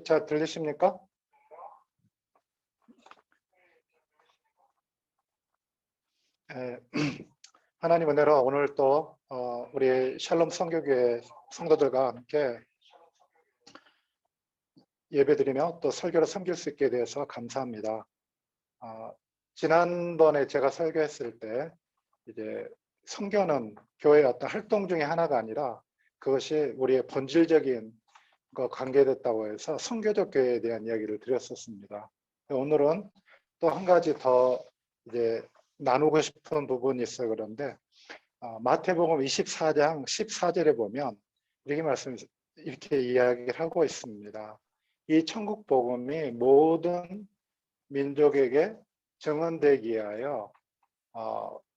잘 들리십니까? 예, 하나님 은혜로 오늘 또 우리 샬롬 선교교회 성도들과 함께 예배드리며 또 설교를 섬길 수 있게 되어서 감사합니다. 지난번에 제가 설교했을 때 이제 선교는 교회의 어떤 활동 중에 하나가 아니라 그것이 우리의 본질적인 거 관계됐다고 해서 선교적 교회에 대한 이야기를 드렸었습니다. 오늘은 또 한 가지 더 이제 나누고 싶은 부분이 있어요. 그런데 마태복음 24장 14절에 보면 이렇게 이야기를 하고 있습니다. 이 천국 복음이 모든 민족에게 증언되기 위하여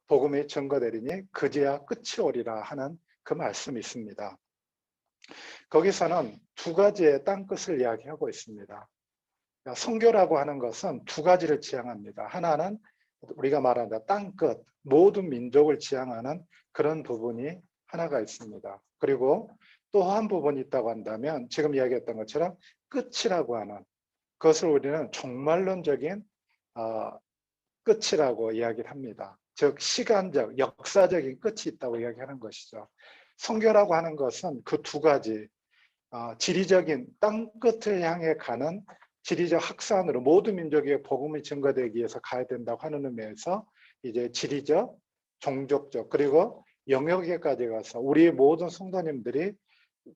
복음이 증거되리니 그제야 끝이 오리라 하는 그 말씀이 있습니다. 거기서는 두 가지의 땅끝을 이야기하고 있습니다. 선교라고 하는 것은 두 가지를 지향합니다. 하나는 우리가 말하는 땅끝, 모든 민족을 지향하는 그런 부분이 하나가 있습니다. 그리고 또 한 부분이 있다고 한다면 지금 이야기했던 것처럼 끝이라고 하는 그것을 우리는 종말론적인 끝이라고 이야기를 합니다. 즉 시간적, 역사적인 끝이 있다고 이야기하는 것이죠. 선교라고 하는 것은 그 두 가지 지리적인 땅끝을 향해 가는 지리적 확산으로 모든 민족의 복음이 증거되기 위해서 가야 된다고 하는 의미에서 이제 지리적, 종족적 그리고 영역에까지 가서 우리 모든 성도님들이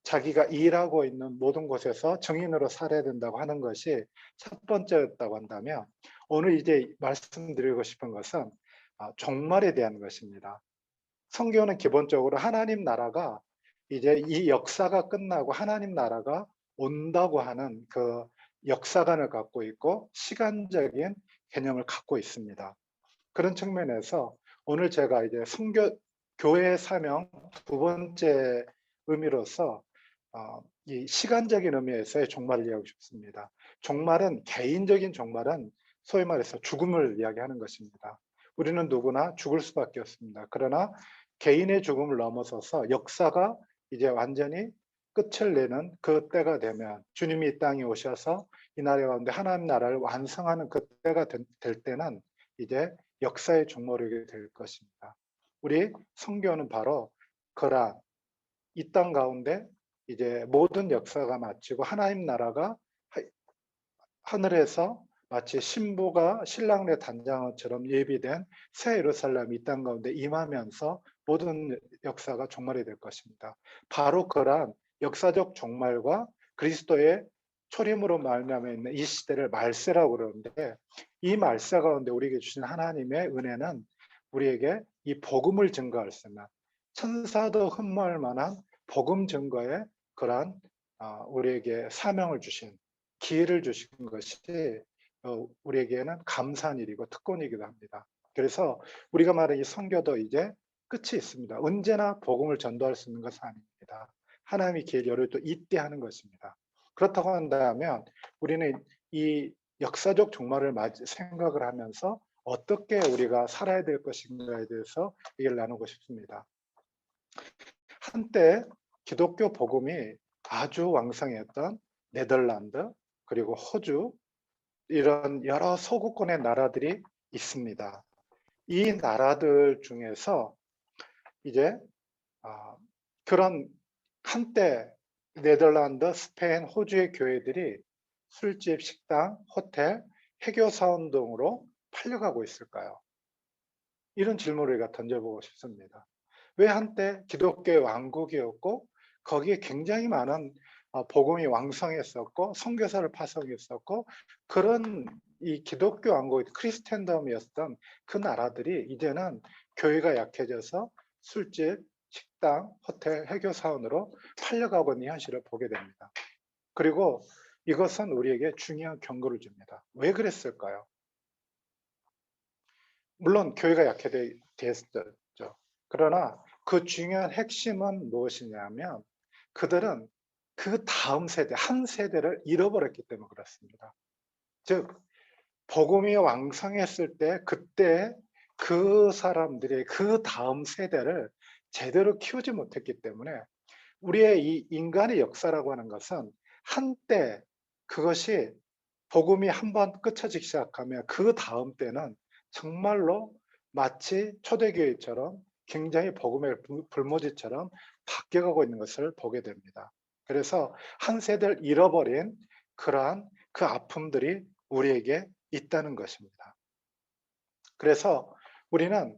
자기가 일하고 있는 모든 곳에서 증인으로 살아야 된다고 하는 것이 첫 번째였다고 한다면 오늘 이제 말씀드리고 싶은 것은 종말에 대한 것입니다. 선교는 기본적으로 하나님 나라가 이제 이 역사가 끝나고 하나님 나라가 온다고 하는 그 역사관을 갖고 있고 시간적인 개념을 갖고 있습니다. 그런 측면에서 오늘 제가 이제 선교 교회의 사명 두 번째 의미로서 이 시간적인 의미에서의 종말을 이야기하고 싶습니다. 종말은 개인적인 종말은 소위 말해서 죽음을 이야기하는 것입니다. 우리는 누구나 죽을 수밖에 없습니다. 그러나 개인의 죽음을 넘어서서 역사가 이제 완전히 끝을 내는 그 때가 되면 주님이 이 땅에 오셔서 이 나라 가운데 하나님 나라를 완성하는 그 때가 될 때는 이제 역사의 종말이 될 것입니다. 우리 선교는 바로 그러한 이 땅 가운데 이제 모든 역사가 마치고 하나님 나라가 하늘에서 마치 신부가 신랑의 단장처럼 예비된 새 예루살렘 이 땅 가운데 임하면서 모든 역사가 종말이 될 것입니다. 바로 그러한 역사적 종말과 그리스도의 초림으로 말미암아 있는 이 시대를 말세라고 그러는데 이 말세 가운데 우리에게 주신 하나님의 은혜는 우리에게 이 복음을 증거할 수 있는 천사도 흠모할 만한 복음 증거의 그러한 우리에게 사명을 주신 기회를 주신 것이 우리에게는 감사한 일이고 특권이기도 합니다. 그래서 우리가 말하는 이 선교도 이제 끝이 있습니다. 언제나 복음을 전도할 수 있는 것은 아닙니다. 하나님이 기회를 열을 또 이때 하는 것입니다. 그렇다고 한다면 우리는 이 역사적 종말을 생각을 하면서 어떻게 우리가 살아야 될 것인가에 대해서 얘기를 나누고 싶습니다. 한때 기독교 복음이 아주 왕성했던 네덜란드 그리고 호주 이런 여러 서구권의 나라들이 있습니다. 이 나라들 중에서 이제 그런 한때 네덜란드, 스페인, 호주의 교회들이 술집, 식당, 호텔, 해교 사원 등으로 팔려가고 있을까요? 이런 질문을 우리가 던져보고 싶습니다. 왜 한때 기독교의 왕국이었고 거기에 굉장히 많은 복음이 왕성했었고 선교사를 파송했었고 그런 이 기독교 왕국 크리스텐덤이었던 그 나라들이 이제는 교회가 약해져서 술집, 식당, 호텔, 해교 사원으로 팔려가고 있는 현실을 보게 됩니다. 그리고 이것은 우리에게 중요한 경고를 줍니다. 왜 그랬을까요? 물론 교회가 약해졌죠. 그러나 그 중요한 핵심은 무엇이냐면 그들은 그 다음 세대, 한 세대를 잃어버렸기 때문에 그렇습니다. 즉 복음이 왕성했을 때 그때 그 사람들의 그 다음 세대를 제대로 키우지 못했기 때문에 우리의 이 인간의 역사라고 하는 것은 한때 그것이 복음이 한번 끊어지기 시작하면 그 다음 때는 정말로 마치 초대교회처럼 굉장히 복음의 불모지처럼 바뀌어가고 있는 것을 보게 됩니다. 그래서 한 세대를 잃어버린 그러한 그 아픔들이 우리에게 있다는 것입니다. 그래서 우리는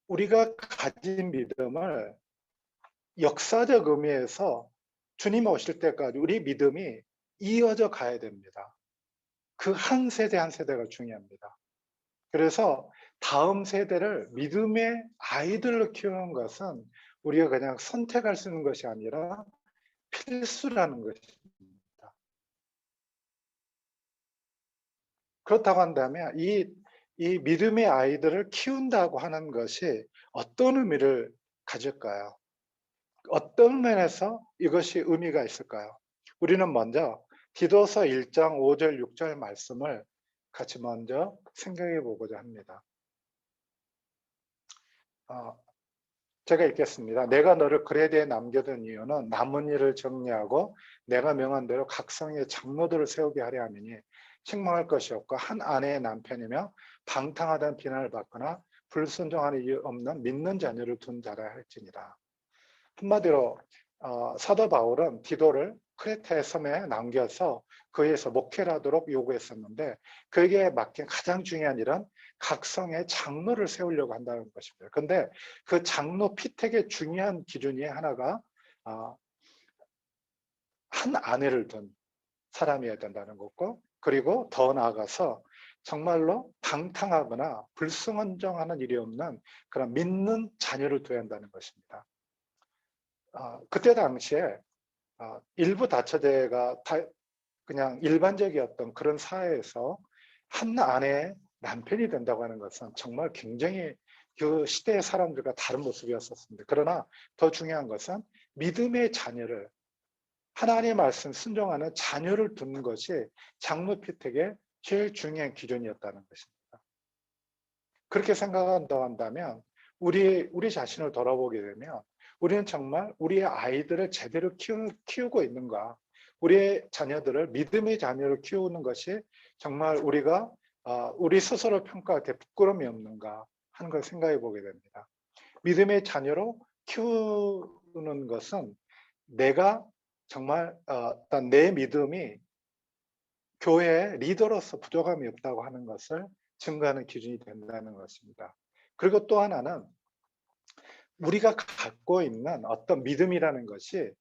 우리가 가진 믿음을 역사적 의미에서 주님 오실 때까지 우리 믿음이 이어져 가야 됩니다. 그 한 세대 한 세대가 중요합니다. 그래서 다음 세대를 믿음의 아이들로 키우는 것은 우리가 그냥 선택할 수 있는 것이 아니라 필수라는 것입니다. 그렇다고 한다면 이 믿음의 아이들을 키운다고 하는 것이 어떤 의미를 가질까요? 어떤 면에서 이것이 의미가 있을까요? 우리는 먼저 디도서 1장 5절 6절 말씀을 같이 먼저 생각해 보고자 합니다. 제가 읽겠습니다. 내가 너를 그레데에 남겨둔 이유는 남은 일을 정리하고 내가 명한 대로 각 성의 장로들을 세우게 하려 함이니 책망할 것이 없고 한 아내의 남편이며 방탕하다는 비난을 받거나 불순종하는 이유 없는 믿는 자녀를 둔 자라 할지니라. 한마디로 사도 바울은 디도를 크레타의 섬에 남겨서 그에서 목회를 하도록 요구했었는데 그에게 맡긴 가장 중요한 일은 각 성의 장로를 세우려고 한다는 것입니다. 그런데 그 장로 피택의 중요한 기준이 하나가 한 아내를 둔 사람이어야 된다는 거고, 그리고 더 나아가서 정말로 방탕하거나 불순종하는 일이 없는 그런 믿는 자녀를 둬야 한다는 것입니다. 그때 당시에 일부 다처제가 그냥 일반적이었던 그런 사회에서 한 아내의 남편이 된다고 하는 것은 정말 굉장히 그 시대의 사람들과 다른 모습이었었습니다. 그러나 더 중요한 것은 믿음의 자녀를, 하나님의 말씀 순종하는 자녀를 두는 것이 장로 피택의 제일 중요한 기준이었다는 것입니다. 그렇게 생각한다고 한다면 우리 자신을 돌아보게 되면 우리는 정말 우리의 아이들을 제대로 키우고 있는가, 우리의 자녀들을 믿음의 자녀를 키우는 것이 정말 우리가 우리 스스로 평가할 때 부끄러움이 없는가 하는 걸 생각해 보게 됩니다. 믿음의 자녀로 키우는 것은 내가 정말 내 믿음이 교회의 리더로서 부족함이 없다고 하는 것을 증거하는 기준이 된다는 것입니다. 그리고 또 하나는 우리가 갖고 있는 어떤 믿음이라는 것이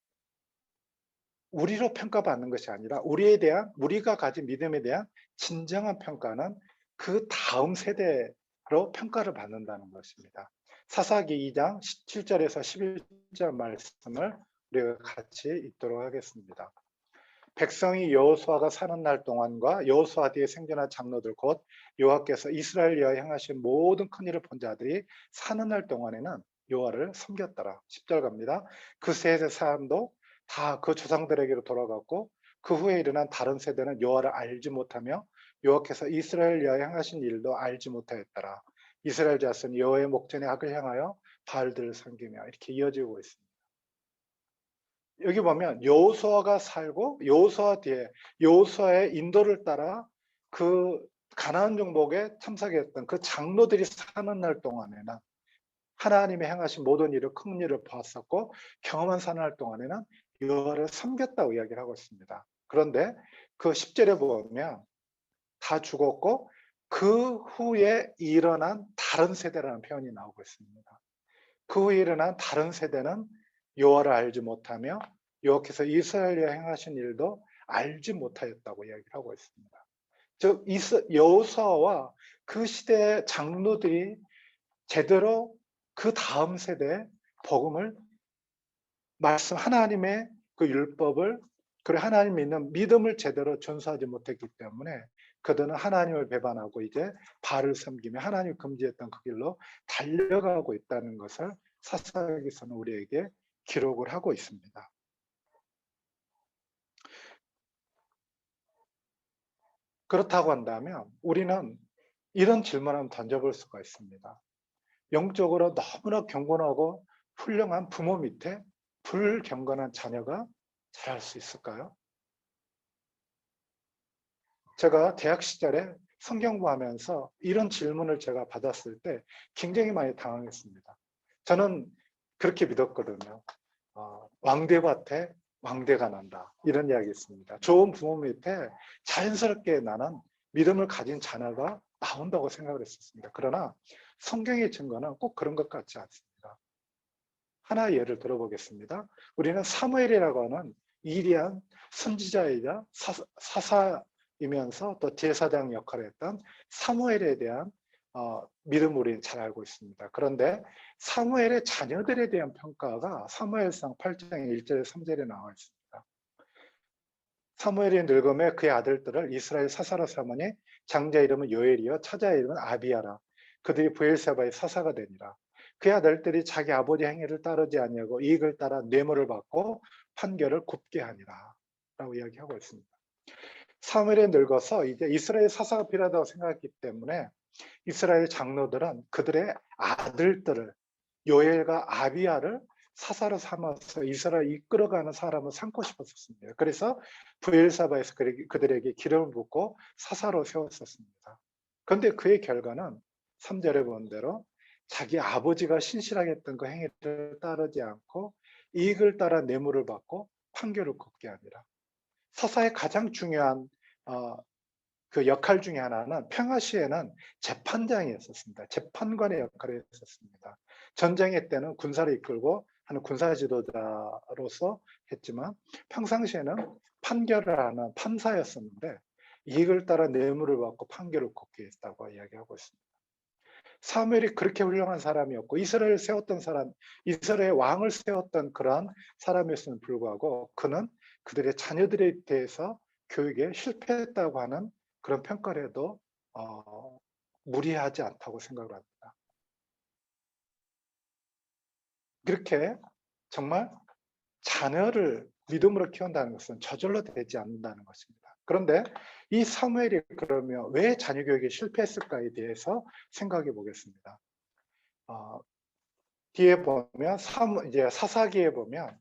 우리로 평가받는 것이 아니라 우리가 가진 믿음에 대한 진정한 평가는 그 다음 세대로 평가를 받는다는 것입니다. 사사기 2장 17절에서 11절 말씀을 우리가 같이 읽도록 하겠습니다. 백성이 여호수아가 사는 날 동안과 여호수아 뒤에 생존한 장로들 곧 여호와께서 이스라엘 위하여 행하신 모든 큰 일을 본 자들이 사는 날 동안에는 여호와를 섬겼더라. 10절 갑니다. 그 세대 사람도 다 그 조상들에게로 돌아갔고 그 후에 일어난 다른 세대는 여호와를 알지 못하며 여호와께서 이스라엘 위하여 행하신 일도 알지 못하였더라. 이스라엘 자손이 여호와의 목전에 악을 향하여 바알들을 섬기며 이렇게 이어지고 있습니다. 여기 보면 여호수아가 살고 여호수아 뒤에 여호수아의 인도를 따라 그 가나안 정복에 참석했던 그 장로들이 사는 날 동안에는 하나님의 행하신 모든 일을 큰 일을 보았었고 경험한 사는 날 동안에는 여호와를 섬겼다고 이야기를 하고 있습니다. 그런데 그 10절에 보면 다 죽었고 그 후에 일어난 다른 세대라는 표현이 나오고 있습니다. 그 후에 일어난 다른 세대는 여호와를 알지 못하며 여호와께서 이스라엘에 행하신 일도 알지 못하였다고 이야기를 하고 있습니다. 즉 여호수아와 그 시대의 장로들이 제대로 그 다음 세대에 복음을 하나님의 그 율법을, 그리고 하나님 믿는 믿음을 제대로 전수하지 못했기 때문에 그들은 하나님을 배반하고 이제 바알을 섬기며 하나님 금지했던 그 길로 달려가고 있다는 것을 사사기서는 우리에게 기록을 하고 있습니다. 그렇다고 한다면 우리는 이런 질문을 한번 던져볼 수가 있습니다. 영적으로 너무나 경건하고 훌륭한 부모 밑에 불경건한 자녀가 자랄 수 있을까요? 제가 대학 시절에 성경 공부하면서 이런 질문을 제가 받았을 때 굉장히 많이 당황했습니다. 저는 그렇게 믿었거든요. 왕대밭에 왕대가 난다. 이런 이야기 있습니다. 좋은 부모 밑에 자연스럽게 나는 믿음을 가진 자녀가 나온다고 생각을 했었습니다. 그러나 성경의 증거는 꼭 그런 것 같지 않습니다. 하나 예를 들어보겠습니다. 우리는 사무엘이라고 하는 이리한 선지자이자 사사이면서 또 제사장 역할을 했던 사무엘에 대한 믿음을 우리는 잘 알고 있습니다. 그런데 사무엘의 자녀들에 대한 평가가 사무엘상 8장 1절 3절에 나와 있습니다. 사무엘이 늙음에 그의 아들들을 이스라엘 사사로 삼으니 장자 이름은 요엘이요 차자 이름은 아비야라. 그들이 브엘세바의 사사가 되니라. 그의 아들들이 자기 아버지 행위를 따르지 아니하고 이익을 따라 뇌물을 받고 판결을 굽게 하니라 라고 이야기하고 있습니다. 사무엘이 늙어서 이제 이스라엘 사사가 필요하다고 생각했기 때문에 이스라엘 장로들은 그들의 아들들을 요엘과 아비야를 사사로 삼아서 이스라엘을 이끌어가는 사람을 삼고 싶었습니다. 그래서 브엘사바에서 그들에게 기름을 붓고 사사로 세웠었습니다. 그런데 그의 결과는 3절에 본 대로 자기 아버지가 신실하게 했던 그 행위를 따르지 않고 이익을 따라 뇌물을 받고 판결을 굽게 하니라. 사사의 가장 중요한 그 역할 중에 하나는 평화 시에는 재판장이었습니다. 재판관의 역할을 했었습니다. 전쟁의 때는 군사를 이끌고 하는 군사 지도자로서 했지만 평상시에는 판결을 하는 판사였었는데 이익을 따라 뇌물을 받고 판결을 굽게 했다고 이야기하고 있습니다. 사무엘이 그렇게 훌륭한 사람이었고 이스라엘을 세웠던 사람, 이스라엘의 왕을 세웠던 그러한 사람이었음에도 불구하고 그는 그들의 자녀들에 대해서 교육에 실패했다고 하는 그런 평가를 해도 무리하지 않다고 생각을 합니다. 그렇게 정말 자녀를 믿음으로 키운다는 것은 저절로 되지 않는다는 것입니다. 그런데 이 사무엘이 그러면 왜 자녀 교육에 실패했을까에 대해서 생각해 보겠습니다. 뒤에 보면 이제 사사기에 보면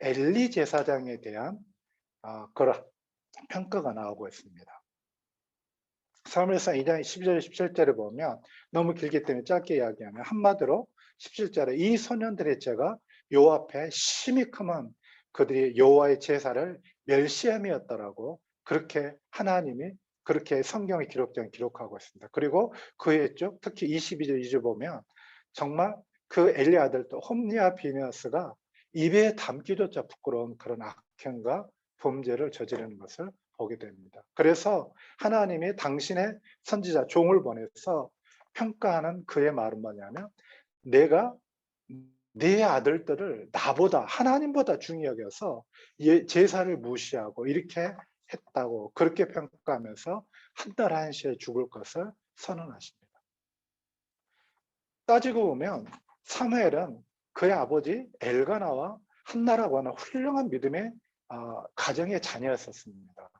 엘리 제사장에 대한 그런 평가가 나오고 있습니다. 사무엘상 2장 12절 17절에 보면 너무 길기 때문에 짧게 이야기하면 한마디로 17절에 이 소년들의 죄가 여호와 앞에 심히 크면 그들이 여호와의 제사를 멸시함이었더라고 그렇게 하나님이 그렇게 성경의 기록하고 있습니다. 그리고 그의 쪽 특히 22절 2절 보면 정말 그 엘리 아들도 홈리와 비느하스가 입에 담기조차 부끄러운 그런 악행과 범죄를 저지르는 것을 보게 됩니다. 그래서 하나님이 당신의 선지자 종을 보내서 평가하는 그의 말은 뭐냐면 내가 네 아들들을 나보다 하나님보다 중요하게 여겨서 제사를 무시하고 이렇게 했다고 그렇게 평가하면서 한 달 한시에 죽을 것을 선언하십니다. 따지고 보면 사무엘은 그의 아버지 엘가나와 한나라고 하는 훌륭한 믿음의 가정의 자녀였었습니다.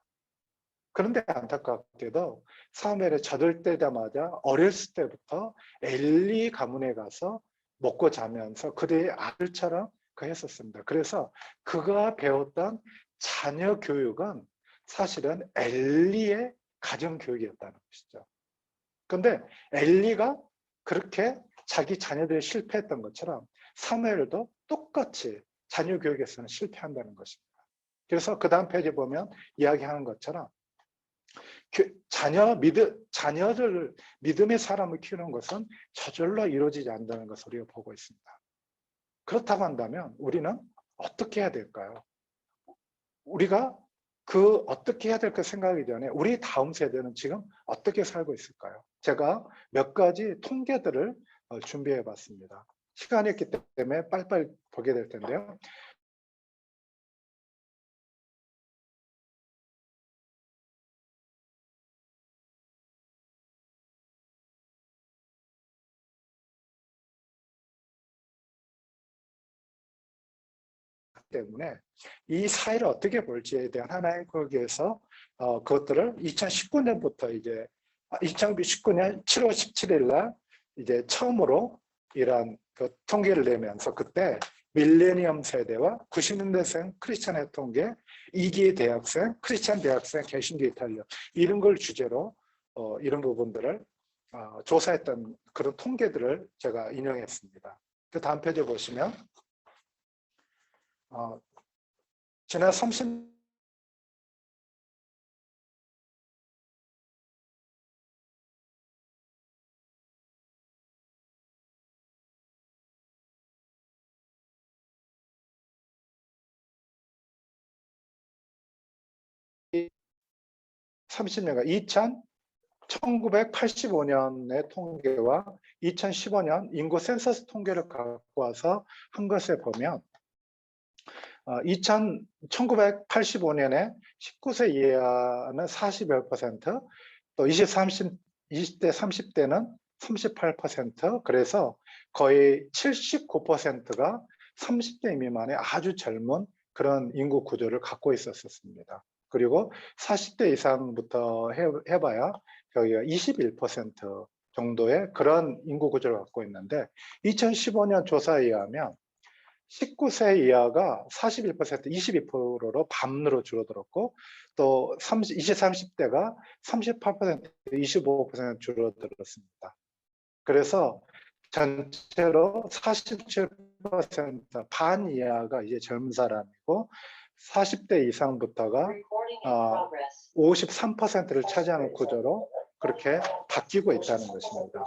그런데 안타깝게도 사무엘에 젖을 때자마자 어렸을 때부터 엘리 가문에 가서 먹고 자면서 그들의 아들처럼 했었습니다. 그래서 그가 배웠던 자녀 교육은 사실은 엘리의 가정 교육이었다는 것이죠. 그런데 엘리가 그렇게 자기 자녀들이 실패했던 것처럼 사무엘도 똑같이 자녀 교육에서는 실패한다는 것입니다. 그래서 그 다음 페이지 보면 이야기하는 것처럼 자녀를 믿음의 사람을 키우는 것은 저절로 이루어지지 않는다는 것을 우리가 보고 있습니다. 그렇다고 한다면 우리는 어떻게 해야 될까요? 우리가 어떻게 해야 될까 생각하기 전에 우리 다음 세대는 지금 어떻게 살고 있을까요? 제가 몇 가지 통계들을 준비해 봤습니다. 시간이 없기 때문에 빨리빨리 보게 될 텐데요. 때문에 이 사회를 어떻게 볼지에 대한 하나의 거기에서 그것들을 2019년부터 이제 2019년 7월 17일 날 이제 처음으로 이러한 그 통계를 내면서 그때 밀레니엄 세대와 90년대생 크리스천의 통계, 이기 대학생, 크리스찬 대학생, 개신교 이탈리아 이런 걸 주제로 이런 부분들을 조사했던 그런 통계들을 제가 인용했습니다. 그 다음 페이지 보시면 지난 30 30년간 1985년의 통계와 2015년 인구 센서스 통계를 갖고 와서 한 것에 보면 1985년에 19세 이하는 41%, 또 20, 30, 20대, 30대는 38%, 그래서 거의 79%가 30대 미만의 아주 젊은 그런 인구 구조를 갖고 있었습니다. 그리고 40대 이상부터 해봐야 여기가 21% 정도의 그런 인구 구조를 갖고 있는데 2015년 조사에 의하면 19세 이하가 41%, 22%로 반으로 줄어들었고 또 20, 30대가 38%, 25% 줄어들었습니다. 그래서 전체로 47%, 반 이하가 이제 젊은 사람이고 40대 이상부터가 53%를 차지하는 구조로 그렇게 바뀌고 있다는 것입니다.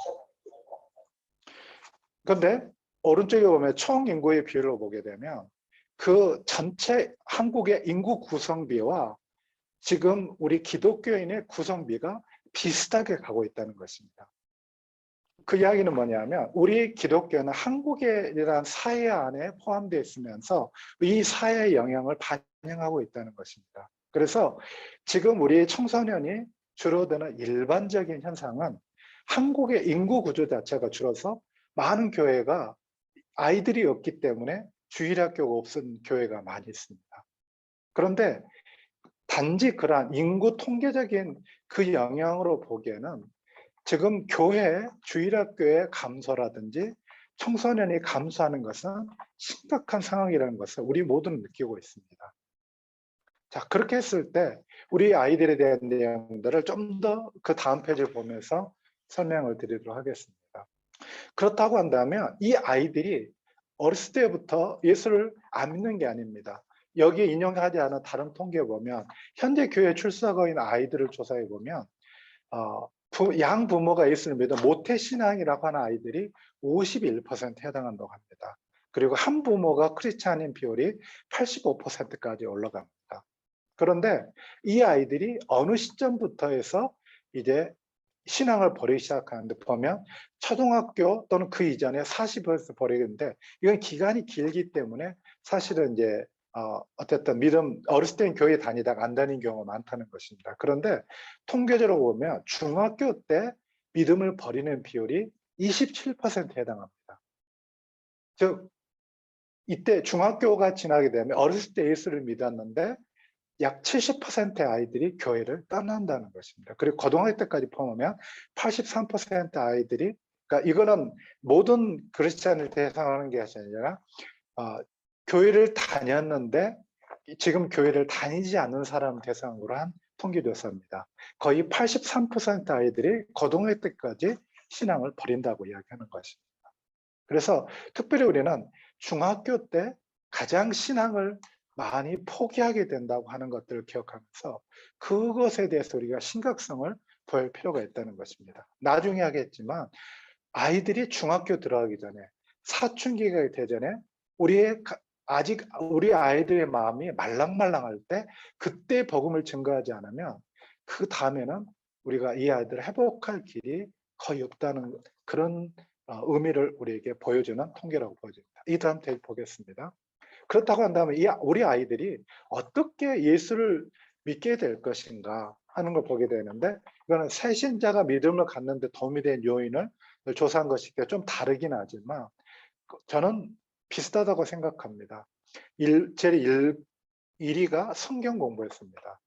그런데 오른쪽에 보면 총 인구의 비율을 보게 되면 그 전체 한국의 인구 구성비와 지금 우리 기독교인의 구성비가 비슷하게 가고 있다는 것입니다. 그 이야기는 뭐냐면 우리 기독교는 한국이라는 사회 안에 포함되어 있으면서 이 사회의 영향을 반영하고 있다는 것입니다. 그래서 지금 우리 청소년이 줄어드는 일반적인 현상은 한국의 인구 구조 자체가 줄어서 많은 교회가 아이들이 없기 때문에 주일학교가 없은 교회가 많이 있습니다. 그런데 단지 그러한 인구 통계적인 그 영향으로 보기에는 지금 교회, 주일학교의 감소라든지 청소년이 감소하는 것은 심각한 상황이라는 것을 우리 모두는 느끼고 있습니다. 자, 그렇게 했을 때 우리 아이들에 대한 내용들을 좀 더 그 다음 페이지를 보면서 설명을 드리도록 하겠습니다. 그렇다고 한다면 이 아이들이 어렸을 때부터 예수를 안 믿는 게 아닙니다. 여기에 인용하지 않은 다른 통계에 보면 현재 교회 출석하고 있는 아이들을 조사해 보면 양 부모가 예수를 믿은 모태신앙이라고 하는 아이들이 51%에 해당한다고 합니다. 그리고 한 부모가 크리스찬인 비율이 85%까지 올라갑니다. 그런데 이 아이들이 어느 시점부터 해서 이제 신앙을 버리기 시작하는데 보면 초등학교 또는 그 이전에 40에서 버리는데 이건 기간이 길기 때문에 사실은 이제 어쨌든 믿음 어렸을 때는 교회 다니다가 안 다니는 경우가 많다는 것입니다. 그런데 통계적으로 보면 중학교 때 믿음을 버리는 비율이 27%에 해당합니다. 즉 이때 중학교가 지나게 되면 어렸을 때 예수를 믿었는데 약 70%의 아이들이 교회를 떠난다는 것입니다. 그리고 고등학교 때까지 포함하면 83% 아이들이, 그러니까 이거는 모든 크리스찬을 대상하는 게 아니라 교회를 다녔는데 지금 교회를 다니지 않는 사람 대상으로 한 통계조사입니다. 거의 83% 아이들이 고등학교 때까지 신앙을 버린다고 이야기하는 것입니다. 그래서 특별히 우리는 중학교 때 가장 신앙을 많이 포기하게 된다고 하는 것들을 기억하면서 그것에 대해서 우리가 심각성을 보일 필요가 있다는 것입니다. 나중에 하겠지만 아이들이 중학교 들어가기 전에 사춘기가 되기 전에 아직 우리 아이들의 마음이 말랑말랑할 때 그때 복음을 증거하지 않으면 그 다음에는 우리가 이 아이들을 회복할 길이 거의 없다는 그런 의미를 우리에게 보여주는 통계라고 보여집니다. 이 다음 페이지 보겠습니다. 그렇다고 한다면 우리 아이들이 어떻게 예수를 믿게 될 것인가 하는 걸 보게 되는데 이거는 새신자가 믿음을 갖는 데 도움이 된 요인을 조사한 것이 좀 다르긴 하지만 저는 비슷하다고 생각합니다. 제일 1위가 성경 공부였습니다.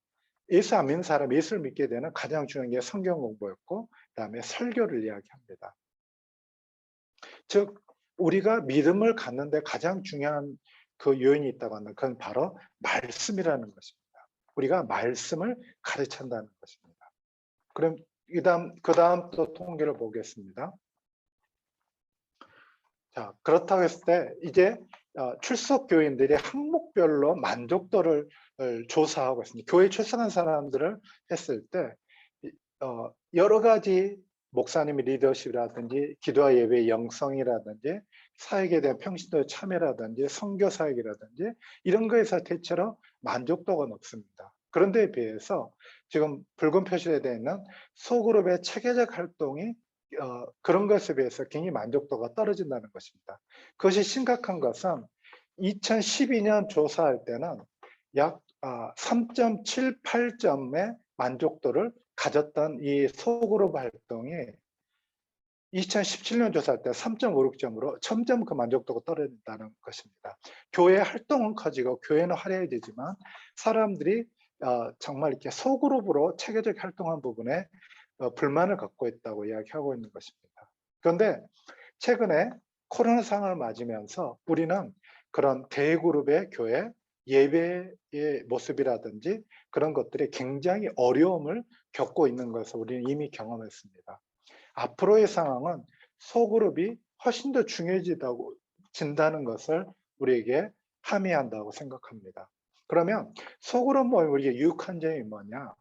예수 안 믿는 사람이 예수를 믿게 되는 가장 중요한 게 성경 공부였고 그다음에 설교를 이야기합니다. 즉 우리가 믿음을 갖는 데 가장 중요한 그 요인이 있다고 하면 그건 바로 말씀이라는 것입니다. 우리가 말씀을 가르친다는 것입니다. 그럼 그다음 또 통계를 보겠습니다. 자, 그렇다고 했을 때 이제 출석 교인들이 항목별로 만족도를 조사하고 있습니다. 교회 출석한 사람들을 했을 때 여러 가지 목사님의 리더십이라든지 기도와 예배의 영성이라든지 사역에 대한 평신도의 참여라든지 선교 사역이라든지 이런 거에서 대체로 만족도가 높습니다. 그런데 비해서 지금 붉은 표시에 되어 있는 소그룹의 체계적 활동이 그런 것에 비해서 굉장히 만족도가 떨어진다는 것입니다. 그것이 심각한 것은 2012년 조사할 때는 약 3.78점의 만족도를 가졌던 이 소그룹 활동이 2017년 조사할 때 3.56점으로 점점 그 만족도가 떨어진다는 것입니다. 교회 활동은 커지고 교회는 화려해지지만 사람들이 정말 이렇게 소그룹으로 체계적 활동한 부분에 불만을 갖고 있다고 이야기하고 있는 것입니다. 그런데 최근에 코로나 상황을 맞으면서 우리는 그런 대그룹의 교회 예배의 모습이라든지 그런 것들이 굉장히 어려움을 겪고 있는 것을 우리는 이미 경험했습니다. 앞으로의 상황은 소그룹이 훨씬 더 중요해진다는 것을 우리에게 함의한다고 생각합니다. 그러면 소그룹 모임 우리에게 유익한 점이 뭐냐?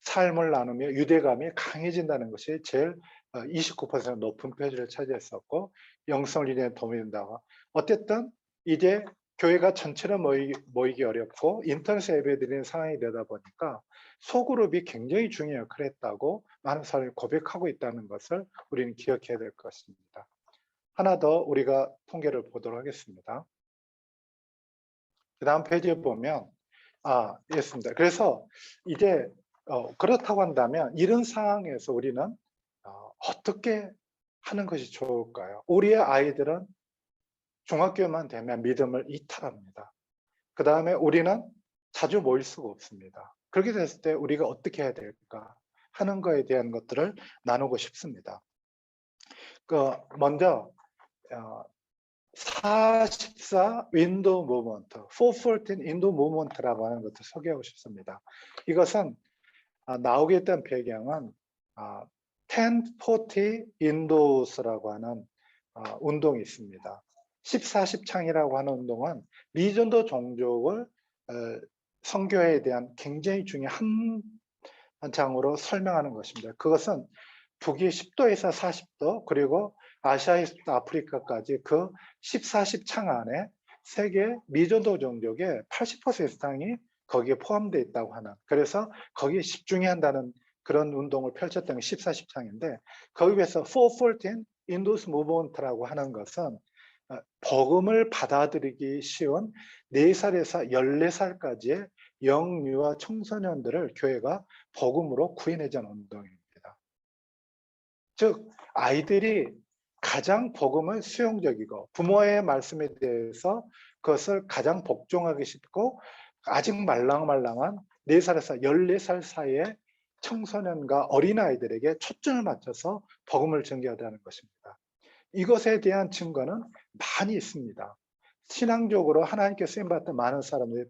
삶을 나누며 유대감이 강해진다는 것이 제일 29% 높은 표지를 차지했었고 영성을 이루는 도움이 된다고. 어쨌든 이제 교회가 전체로 모이기 어렵고 인터넷에 예배드리는 상황이 되다 보니까 소그룹이 굉장히 중요한 역할을 했다고 많은 사람이 고백하고 있다는 것을 우리는 기억해야 될 것입니다. 하나 더 우리가 통계를 보도록 하겠습니다. 그 다음 페이지에 보면 있습니다. 그래서 이제 그렇다고 한다면 이런 상황에서 우리는 어떻게 하는 것이 좋을까요? 우리의 아이들은 중학교만 되면 믿음을 이탈합니다. 그 다음에 우리는 자주 모일 수가 없습니다. 그렇게 됐을 때 우리가 어떻게 해야 될까 하는 거에 대한 것들을 나누고 싶습니다. 먼저 44 윈도우 무브먼트, 414 윈도우 무브먼트라고 하는 것을 소개하고 싶습니다. 이것은 나오게 됐던 배경은 1040 Windows라고 하는 운동이 있습니다. 1040 창이라고 하는 운동은 미전도 종족을 선교에 대한 굉장히 중요한 한 장으로 설명하는 것입니다. 그것은 북위 10도에서 40도 그리고 아시아에서부터 아프리카까지 그 1040 창 안에 세계 미전도 종족의 80% 이상이 거기에 포함되어 있다고 하는, 그래서 거기에 집중해야 한다는 그런 운동을 펼쳤던 게 1040 창인데, 거기에서 414 Windows Movement라고 하는 것은 복음을 받아들이기 쉬운 4살에서 14살까지의 영유아 청소년들을 교회가 복음으로 구해내자는 운동입니다. 즉 아이들이 가장 복음을 수용적이고 부모의 말씀에 대해서 그것을 가장 복종하기 쉽고 아직 말랑말랑한 4살에서 14살 사이의 청소년과 어린아이들에게 초점을 맞춰서 복음을 전개하자는 것입니다. 이것에 대한 증거는 많이 있습니다. 신앙적으로 하나님께 쓰임받던 많은 사람들이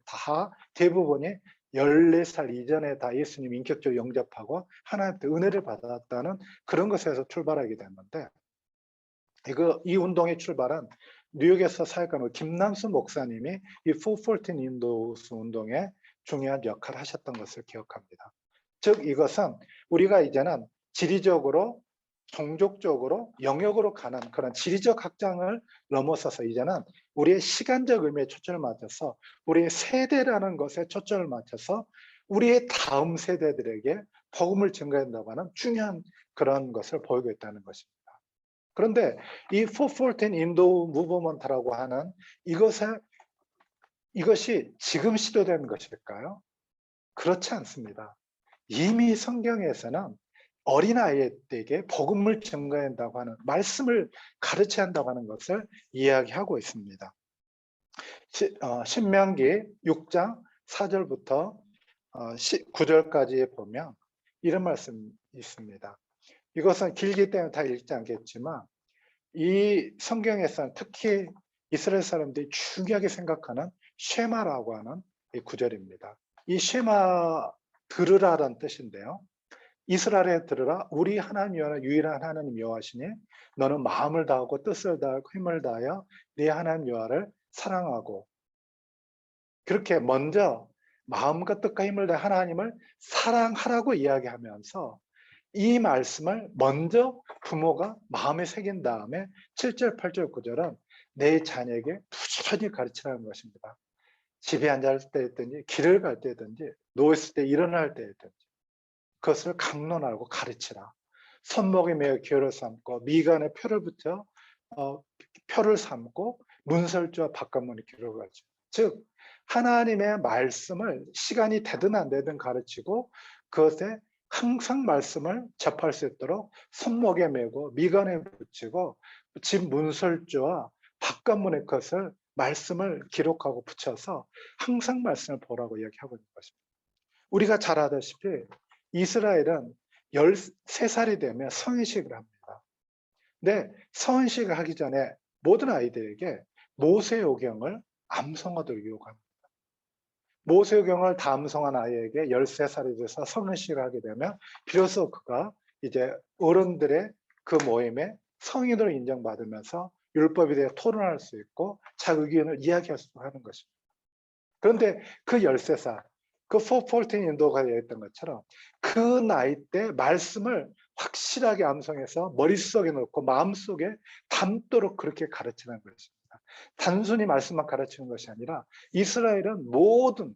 대부분이 14살 이전에 다 예수님 인격적으로 영접하고 하나님께 은혜를 받았다는 그런 것에서 출발하게 됐는데, 이 운동의 출발은 뉴욕에서 사역하는 김남수 목사님이 이 414 Windows 운동에 중요한 역할을 하셨던 것을 기억합니다. 즉 이것은 우리가 이제는 지리적으로 종족적으로 영역으로 가는 그런 지리적 확장을 넘어서서 이제는 우리의 시간적 의미에 초점을 맞춰서 우리의 세대라는 것에 초점을 맞춰서 우리의 다음 세대들에게 복음을 전가한다고 하는 중요한 그런 것을 보이고 있다는 것입니다. 그런데 이 414 인도 무브먼트라고 하는 이것이 지금 시도된 것일까요? 그렇지 않습니다. 이미 성경에서는 어린아이에게 복음을 전가한다고 하는, 말씀을 가르쳐야 한다고 하는 것을 이야기하고 있습니다. 신명기 6장 4절부터 9절까지에 보면 이런 말씀이 있습니다. 이것은 길기 때문에 다 읽지 않겠지만 이 성경에서는 특히 이스라엘 사람들이 중요하게 생각하는 쉐마라고 하는 이 구절입니다. 이 쉐마 들으라라는 뜻인데요. 이스라엘에 들으라, 우리 하나님 여호와 유일한 하나님 여호와시니 너는 마음을 다하고 뜻을 다하고 힘을 다하여 네 하나님 여호와를 사랑하고, 그렇게 먼저 마음과 뜻과 힘을 다해 하나님을 사랑하라고 이야기하면서 이 말씀을 먼저 부모가 마음에 새긴 다음에 7절, 8절, 9절은 내 자녀에게 부지런히 가르치라는 것입니다. 집에 앉을 때든지 길을 갈 때든지 누워있을 때 일어날 때든지 그것을 강론하고 가르치라. 손목에 매어 기어를 삼고 미간에 표를 붙여 표를 삼고 문설주와 바깥문에 기록하죠. 즉 하나님의 말씀을 시간이 되든 안 되든 가르치고 그것에 항상 말씀을 접할 수 있도록 손목에 메고 미간에 붙이고 집 문설주와 바깥문의 것을 말씀을 기록하고 붙여서 항상 말씀을 보라고 이야기하고 있는 것입니다. 우리가 잘 아다시피 이스라엘은 13살이 되면 성인식을 합니다. 근데 성인식을 하기 전에 모든 아이들에게 모세오경을 암송하도록 요구합니다. 모세오경을 다 암송한 아이에게 13살이 돼서 성인식을 하게 되면 비로소 그가 이제 어른들의 그 모임에 성인으로 인정받으면서 율법에 대해 토론할 수 있고 자기 의견을 이야기할 수 하는 것입니다. 그런데 그 13살, 그 414 인도가 되어 있던 것처럼 그 나이 때 말씀을 확실하게 암송해서 머릿속에 넣고 마음속에 담도록 그렇게 가르치는 것입니다. 단순히 말씀만 가르치는 것이 아니라 이스라엘은 모든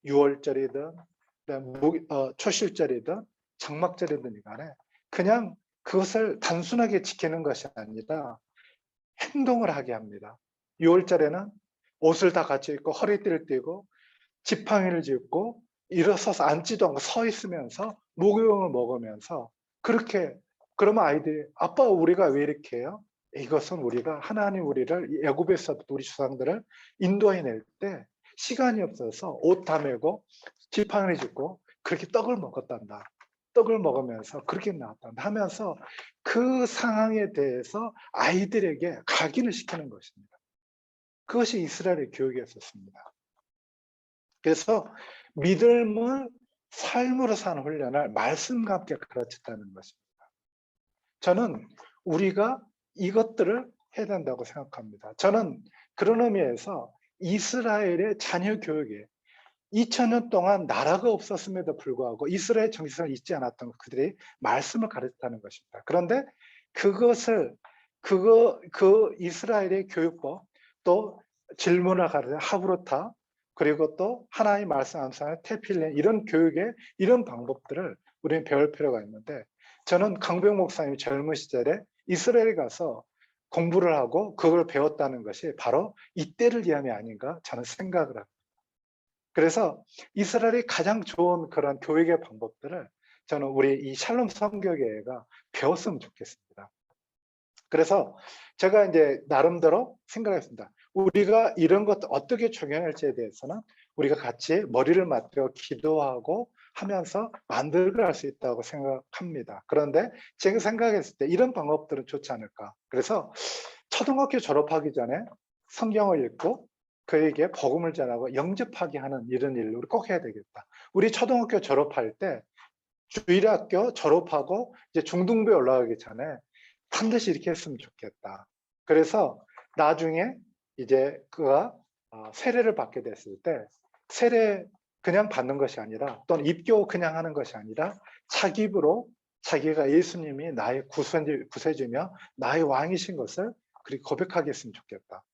6월절이든 초실절이든 장막절이든 간에 그냥 그것을 단순하게 지키는 것이 아니라 행동을 하게 합니다. 6월절에는 옷을 다 같이 입고 허리띠를 띠고 지팡이를 짚고 일어서서 앉지도 않고 서 있으면서 목욕을 먹으면서 그렇게, 그러면 아이들이 아빠 우리가 왜 이렇게 해요? 이것은 우리가 하나님 우리를 애굽에서 우리 조상들을 인도해낼 때 시간이 없어서 옷 다 메고 지팡이를 짚고 그렇게 떡을 먹었단다. 떡을 먹으면서 그렇게 나왔단다 하면서 그 상황에 대해서 아이들에게 각인을 시키는 것입니다. 그것이 이스라엘의 교육이었습니다. 그래서 믿음을 삶으로 사는 훈련을 말씀과 함께 가르쳤다는 것입니다. 저는 우리가 이것들을 해야 된다고 생각합니다. 저는 그런 의미에서 이스라엘의 자녀 교육에 2000년 동안 나라가 없었음에도 불구하고 이스라엘 정신을 잊지 않았던 그들이 말씀을 가르쳤다는 것입니다. 그런데 그것을 그 이스라엘의 교육법, 또 질문을 가르쳐 하브로타, 그리고 또 하나님 말씀 암송의 테필린, 이런 교육의 이런 방법들을 우리는 배울 필요가 있는데, 저는 강병 목사님이 젊은 시절에 이스라엘에 가서 공부를 하고 그걸 배웠다는 것이 바로 이때를 위함이 아닌가 저는 생각을 합니다. 그래서 이스라엘이 가장 좋은 그런 교육의 방법들을 저는 우리 이 샬롬 선교교회가 배웠으면 좋겠습니다. 그래서 제가 이제 나름대로 생각했습니다. 우리가 이런 것 어떻게 적용할지에 대해서는 우리가 같이 머리를 맞대고 기도하고 하면서 만들어갈 수 있다고 생각합니다. 그런데 제가 생각했을 때 이런 방법들은 좋지 않을까. 그래서 초등학교 졸업하기 전에 성경을 읽고 그에게 복음을 전하고 영접하게 하는 이런 일을 우리 꼭 해야 되겠다. 우리 초등학교 졸업할 때 주일학교 졸업하고 이제 중등부에 올라가기 전에 반드시 이렇게 했으면 좋겠다. 그래서 나중에 이제 그가 세례를 받게 됐을 때 세례 그냥 받는 것이 아니라, 또는 입교 그냥 하는 것이 아니라 자기 입으로 자기가 예수님이 나의 구세주며 나의 왕이신 것을 그렇게 고백하게 했으면 좋겠다.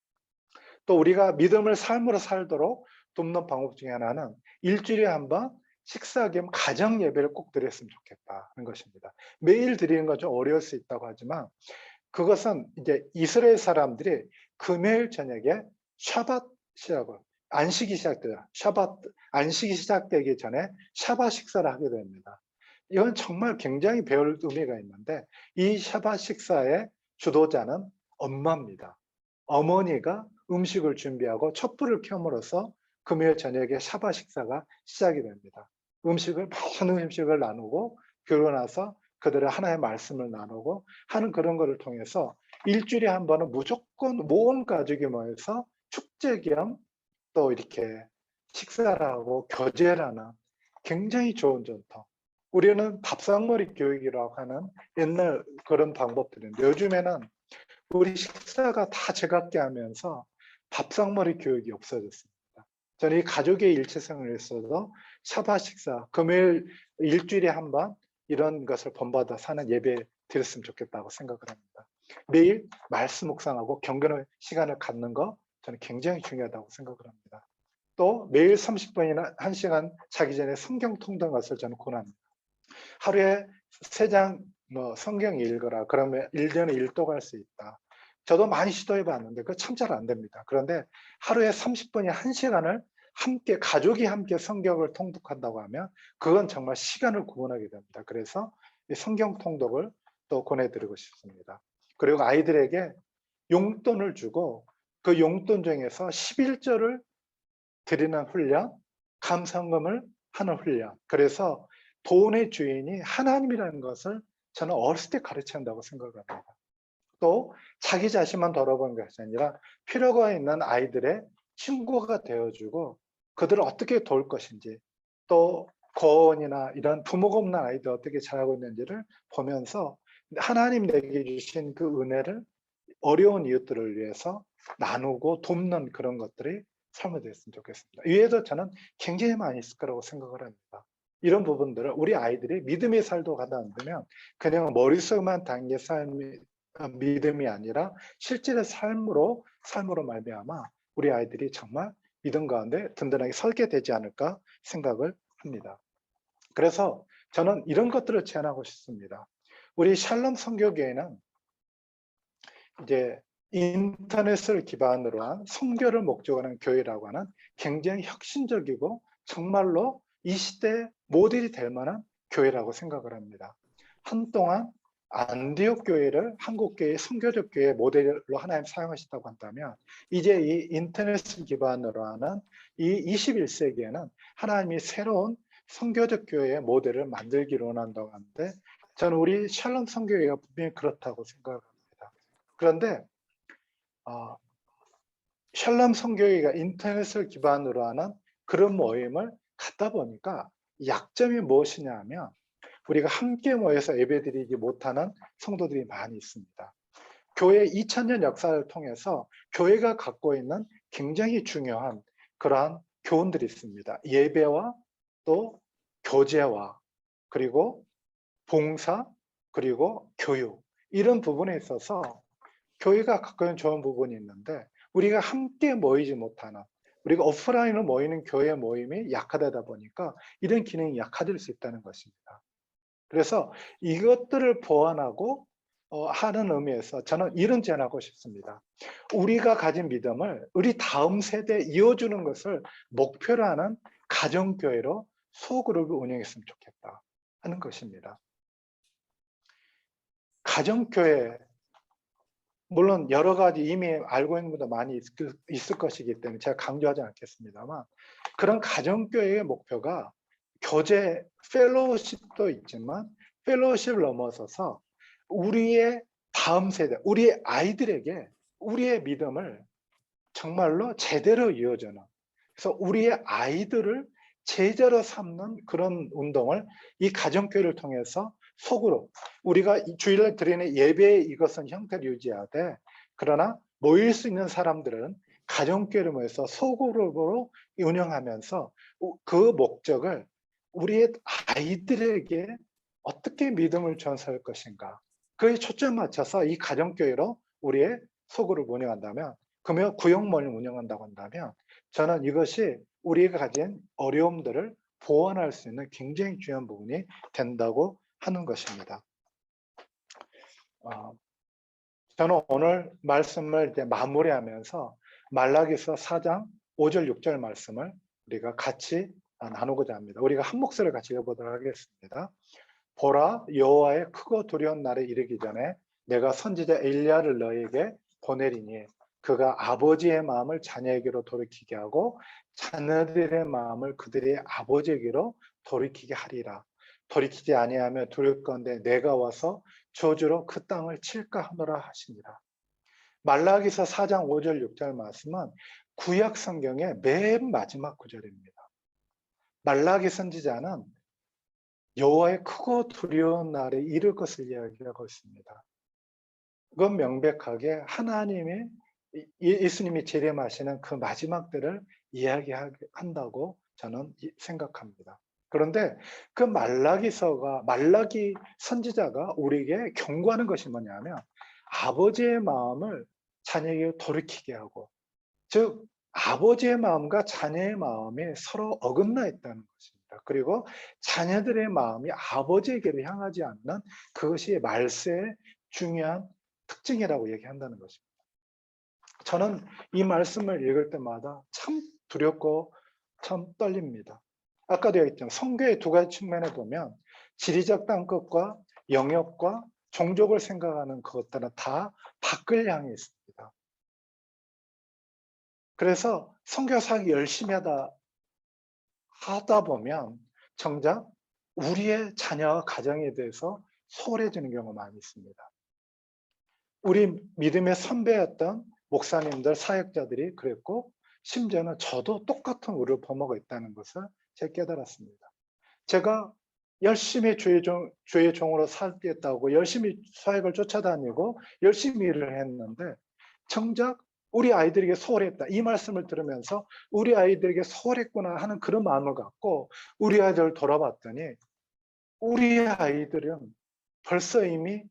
또 우리가 믿음을 삶으로 살도록 돕는 방법 중에 하나는 일주일에 한 번 식사 겸 가정 예배를 꼭 드렸으면 좋겠다는 것입니다. 매일 드리는 건 좀 어려울 수 있다고 하지만 그것은 이제 이스라엘 사람들이 금요일 저녁에 샤밧이라고 안식이 시작돼요. 안식이 시작되기 전에 샤밧 식사를 하게 됩니다. 이건 정말 굉장히 배울 의미가 있는데 이 샤밧 식사의 주도자는 엄마입니다. 어머니가 음식을 준비하고 촛불을 켬으로써 금요일 저녁에 샤밧 식사가 시작이 됩니다. 많은 음식을 나누고 그러고 나서 그들의 하나의 말씀을 나누고 하는 그런 것을 통해서 일주일에 한 번은 무조건 모은 가족이 모여서 축제 겸 또 이렇게 식사를 하고 교제를 하는 굉장히 좋은 전통. 우리는 밥상머리 교육이라고 하는 옛날 그런 방법들인데 요즘에는 우리 식사가 다 제각기 하면서 밥상머리 교육이 없어졌습니다. 저는 이 가족의 일체성을 위해서도 샤바 식사, 금요일 일주일에 한 번 이런 것을 본받아 사는 예배 드렸으면 좋겠다고 생각을 합니다. 매일 말씀 묵상하고 경건의 시간을 갖는 거 저는 굉장히 중요하다고 생각을 합니다. 또 매일 30분이나 1시간 자기 전에 성경 통독 것을 저는 권합니다. 하루에 3장 성경 읽어라. 그러면 1년에 1독 할 수 있다. 저도 많이 시도해 봤는데 그거 참 잘 안 됩니다. 그런데 하루에 30분이 1시간을 함께 가족이 함께 성경을 통독한다고 하면 그건 정말 시간을 구원하게 됩니다. 그래서 이 성경 통독을 또 권해드리고 싶습니다. 그리고 아이들에게 용돈을 주고 그 용돈 중에서 11조를 드리는 훈련, 감상금을 하는 훈련. 그래서 돈의 주인이 하나님이라는 것을 저는 어렸을 때 가르쳐야 한다고 생각을 합니다. 또 자기 자신만 돌아보는 것이 아니라 필요가 있는 아이들의 친구가 되어주고 그들을 어떻게 도울 것인지 또 고원이나 이런 부모가 없는 아이들 어떻게 잘하고 있는지를 보면서 하나님 내게 주신 그 은혜를 어려운 이웃들을 위해서 나누고 돕는 그런 것들이 삶이 됐으면 좋겠습니다. 이외에도 저는 굉장히 많이 있을 거라고 생각을 합니다. 이런 부분들을 우리 아이들이 믿음의 살도 가다 않으면 그냥 머릿속만 담긴 삶이 믿음이 아니라 실제의 삶으로 말미암아 우리 아이들이 정말 믿음 가운데 든든하게 설게 되지 않을까 생각을 합니다. 그래서 저는 이런 것들을 제안하고 싶습니다. 우리 샬롬 선교교회는 이제 인터넷을 기반으로 한 선교를 목적으로 하는 교회라고 하는 굉장히 혁신적이고 정말로 이 시대 모델이 될 만한 교회라고 생각을 합니다. 한동안 안디옥 교회를 한국 교회 선교적 교회 모델로 하나님 사용하셨다고 한다면 이제 이 인터넷을 기반으로 하는 이 21세기에는 하나님이 새로운 선교적 교회의 모델을 만들기로 원한다고 하는데 저는 우리 샬롬 선교회가 분명히 그렇다고 생각합니다. 그런데 샬롬 선교회가 인터넷을 기반으로 하는 그런 모임을 갖다 보니까 약점이 무엇이냐 하면 우리가 함께 모여서 예배드리지 못하는 성도들이 많이 있습니다. 교회 2000년 역사를 통해서 교회가 갖고 있는 굉장히 중요한 그러한 교훈들이 있습니다. 예배와 또 교제와 그리고 봉사 그리고 교육 이런 부분에 있어서 교회가 갖고 있는 좋은 부분이 있는데 우리가 함께 모이지 못하는 우리가 오프라인으로 모이는 교회 모임이 약화되다 보니까 이런 기능이 약화될 수 있다는 것입니다. 그래서 이것들을 보완하고 하는 의미에서 저는 이런 제안하고 싶습니다. 우리가 가진 믿음을 우리 다음 세대에 이어주는 것을 목표로 하는 가정교회로 소그룹을 운영했으면 좋겠다 하는 것입니다. 가정교회 물론 여러 가지 이미 알고 있는 것도 많이 있을 것이기 때문에 제가 강조하지 않겠습니다만 그런 가정교회의 목표가 교제, 펠로우십도 있지만 펠로우십을 넘어서서 우리의 다음 세대, 우리의 아이들에게 우리의 믿음을 정말로 제대로 이어주는 그래서 우리의 아이들을 제자로 삼는 그런 운동을 이 가정교회를 통해서 속으로 우리가 주일날 드리는 예배의 이것은 형태를 유지하되 그러나 모일 수 있는 사람들은 가정교회를 모여서 소그룹으로 운영하면서 그 목적을 우리의 아이들에게 어떻게 믿음을 전수할 것인가 그에 초점 맞춰서 이 가정교회로 우리의 소그룹을 운영한다면 그러면 구역모임을 운영한다고 한다면 저는 이것이 우리가 가진 어려움들을 보완할 수 있는 굉장히 중요한 부분이 된다고 하는 것입니다. 저는 오늘 말씀을 이제 마무리하면서 말라기서 4장 5절 6절 말씀을 우리가 같이 나누고자 합니다. 우리가 한 목소리를 같이 읽어보도록 하겠습니다. 보라 여호와의 크고 두려운 날에 이르기 전에 내가 선지자 엘리야를 너에게 보내리니 그가 아버지의 마음을 자녀에게로 돌이키게 하고 자녀들의 마음을 그들의 아버지에게로 돌이키게 하리라. 돌이키지 아니하며 두려울 건데 내가 와서 저주로 그 땅을 칠까 하노라 하시니라. 말라기서 4장 5절 6절 말씀은 구약 성경의 맨 마지막 구절입니다. 말라기 선지자는 여호와의 크고 두려운 날에 이를 것을 이야기하고 있습니다. 그건 명백하게 하나님이 예수님이 재림하시는 그 마지막 때를 이야기한다고 저는 생각합니다. 그런데 그 말라기 선지자가 우리에게 경고하는 것이 뭐냐면 아버지의 마음을 자녀에게 돌이키게 하고, 즉 아버지의 마음과 자녀의 마음이 서로 어긋나 있다는 것입니다. 그리고 자녀들의 마음이 아버지에게로 향하지 않는 그것이 말세의 중요한 특징이라고 얘기한다는 것입니다. 저는 이 말씀을 읽을 때마다 참 두렵고 참 떨립니다. 아까도 얘기했지만 성교의 두 가지 측면에 보면 지리적 땅끝과 영역과 종족을 생각하는 그것들은 다 밖을 향해 있습니다. 그래서 선교 사역 열심히 하다 보면 정작 우리의 자녀와 가정에 대해서 소홀해지는 경우가 많이 있습니다. 우리 믿음의 선배였던 목사님들, 사역자들이 그랬고, 심지어는 저도 똑같은 우를 범하고 있다는 것을 제가 깨달았습니다. 제가 열심히 주의 종으로 살겠다고 열심히 사역을 쫓아다니고 열심히 일을 했는데 정작 우리 아이들에게 소홀했다, 이 말씀을 들으면서 우리 아이들에게 소홀했구나 하는 그런 마음을 갖고 우리 아이들을 돌아봤더니 우리 아이들은 벌써 이미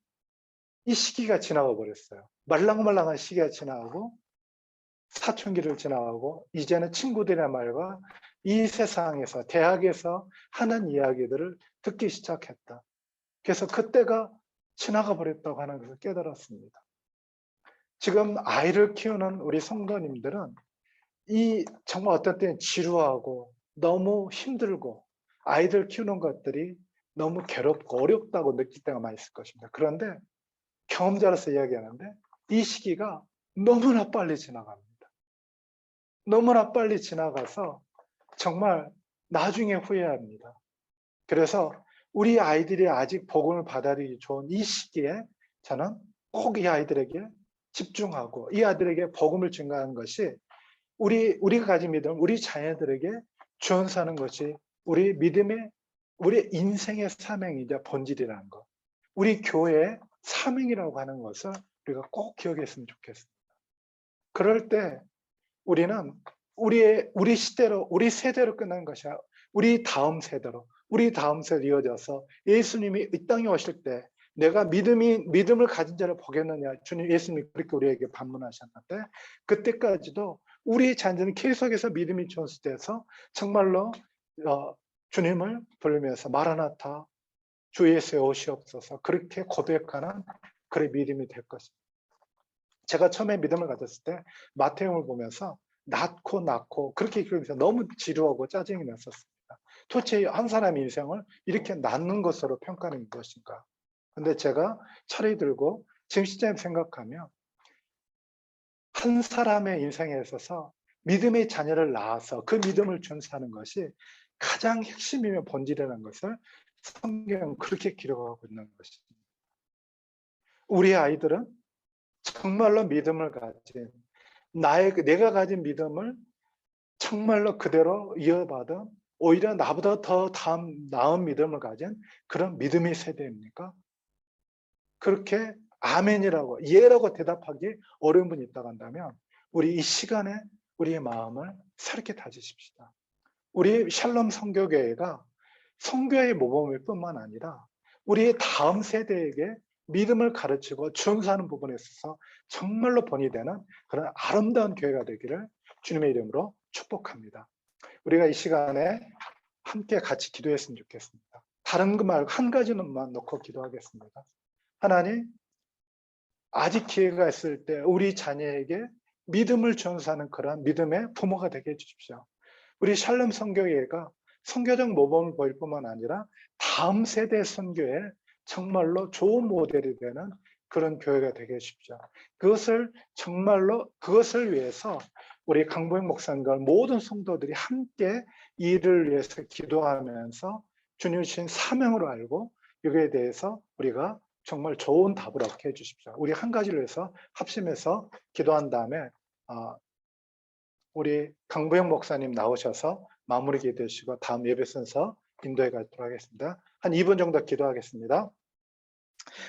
이 시기가 지나가 버렸어요. 말랑말랑한 시기가 지나가고 사춘기를 지나가고 이제는 친구들의 말과 이 세상에서, 대학에서 하는 이야기들을 듣기 시작했다. 그래서 그때가 지나가 버렸다고 하는 것을 깨달았습니다. 지금 아이를 키우는 우리 성도님들은 이 정말 어떤 때는 지루하고 너무 힘들고 아이들 키우는 것들이 너무 괴롭고 어렵다고 느낄 때가 많이 있을 것입니다. 그런데 경험자로서 이야기하는데 이 시기가 너무나 빨리 지나갑니다. 너무나 빨리 지나가서 정말 나중에 후회합니다. 그래서 우리 아이들이 아직 복음을 받아들이기 좋은 이 시기에 저는 꼭 이 아이들에게 집중하고 이 아이들에게 복음을 증가하는 것이 우리가 가진 믿음, 우리 자녀들에게 주원사는 것이 우리 믿음의, 우리 인생의 사명이자 본질이라는 것, 우리 교회의 사명이라고 하는 것을 우리가 꼭 기억했으면 좋겠습니다. 그럴 때 우리는 우리 시대로, 우리 세대로 끝난 것이 아니라 우리 다음 세대로 이어져서 예수님이 이 땅에 오실 때 내가 믿음을 가진 자를 보겠느냐, 주님 예수님이 그렇게 우리에게 반문하셨는데 그때까지도 우리 자녀들은 계속해서 믿음이 존수돼서 정말로 주님을 부르면서 마라나타 주 예수의 오시옵소서 그렇게 고백하는 그런 믿음이 될 것입니다. 제가 처음에 믿음을 가졌을 때 마태복음을 보면서 낳고 그렇게 기록해서 너무 지루하고 짜증이 났었습니다. 도대체 한 사람의 인생을 이렇게 낳는 것으로 평가하는 것인가. 근데 제가 철이 들고 지금 시점에 생각하면 한 사람의 인생에 있어서 믿음의 자녀를 낳아서 그 믿음을 전수하는 것이 가장 핵심이며 본질이라는 것을 성경은 그렇게 기록하고 있는 것입니다. 우리 아이들은 정말로 믿음을 가진, 내가 가진 믿음을 정말로 그대로 이어받은, 오히려 나보다 더 나은 믿음을 가진 그런 믿음의 세대입니까? 그렇게 아멘이라고, 예라고 대답하기 어려운 분이 있다고 한다면 우리 이 시간에 우리의 마음을 새롭게 다지십시다. 우리 샬롬 선교교회가 선교의 모범일 뿐만 아니라 우리의 다음 세대에게 믿음을 가르치고 전수하는 부분에 있어서 정말로 본이 되는 그런 아름다운 교회가 되기를 주님의 이름으로 축복합니다. 우리가 이 시간에 함께 같이 기도했으면 좋겠습니다. 다른 거 말고 한 가지만 놓고 기도하겠습니다. 하나님, 아직 기회가 있을 때 우리 자녀에게 믿음을 전수하는 그런 믿음의 부모가 되게 해주십시오. 우리 샬롬 선교회가 선교적 모범을 보일 뿐만 아니라 다음 세대 선교에 정말로 좋은 모델이 되는 그런 교회가 되게 해주십시오. 그것을 위해서 우리 강보영 목사님과 모든 성도들이 함께 이 일을 위해서 기도하면서 주님 주신 사명으로 알고 여기에 대해서 우리가 정말 좋은 답을 얻게 해주십시오. 우리 한 가지를 위해서 합심해서 기도한 다음에 우리 강부영 목사님 나오셔서 마무리 기도해주시고 다음 예배 순서 인도해 가도록 하겠습니다. 한 2분 정도 기도하겠습니다.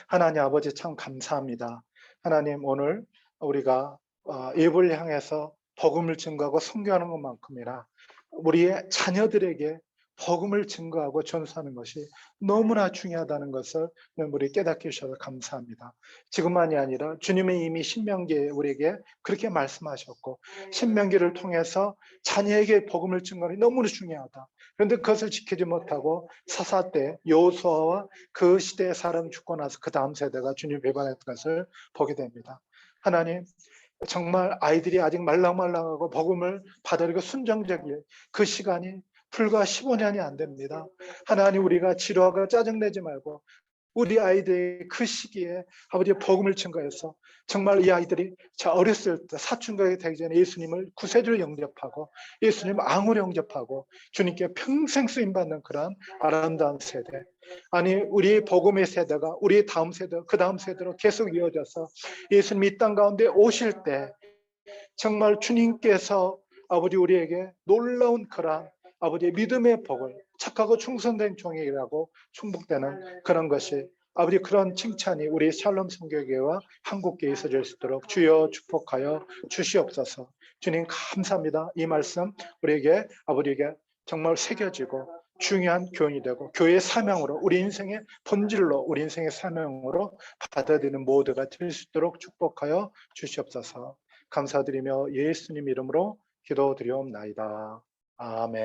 하나님 아버지 참 감사합니다. 하나님 오늘 우리가 예불 향해서 복음을 증거하고 선교하는 것만큼이나 우리의 자녀들에게 복음을 증거하고 전수하는 것이 너무나 중요하다는 것을 우리 깨닫게 해주셔서 감사합니다. 지금만이 아니라 주님의 이미 신명기에 우리에게 그렇게 말씀하셨고 신명기를 통해서 자녀에게 복음을 증거하는 게 너무나 중요하다. 그런데 그것을 지키지 못하고 사사 때 여호수아와 그 시대의 사람 죽고 나서 그 다음 세대가 주님 배반했던 것을 보게 됩니다. 하나님 정말 아이들이 아직 말랑말랑하고 복음을 받아들이고 순정적인 그 시간이 불과 15년이 안 됩니다. 하나님 우리가 지루하고 짜증내지 말고 우리 아이들의 그 시기에 아버지의 복음을 증거해서 정말 이 아이들이 어렸을 때 사춘기가 되기 전에 예수님을 구세주를 영접하고 예수님을 앙으로 영접하고 주님께 평생 쓰임받는 그런 아름다운 세대, 아니 우리 복음의 세대가 우리 다음 세대 그 다음 세대로 계속 이어져서 예수님이 이 땅 가운데 오실 때 정말 주님께서 아버지 우리에게 놀라운 그런 아버지의 믿음의 복을 착하고 충성된 종이라고 충복되는 그런 것이 아버지 그런 칭찬이 우리 샬롬 선교회와 한국교회에 있어질 수 있도록 주여 축복하여 주시옵소서. 주님 감사합니다. 이 말씀 우리에게 아버지에게 정말 새겨지고 중요한 교훈이 되고 교회의 사명으로 우리 인생의 본질로 우리 인생의 사명으로 받아들이는 모두가 될 수 있도록 축복하여 주시옵소서. 감사드리며 예수님 이름으로 기도드리옵나이다. 아멘.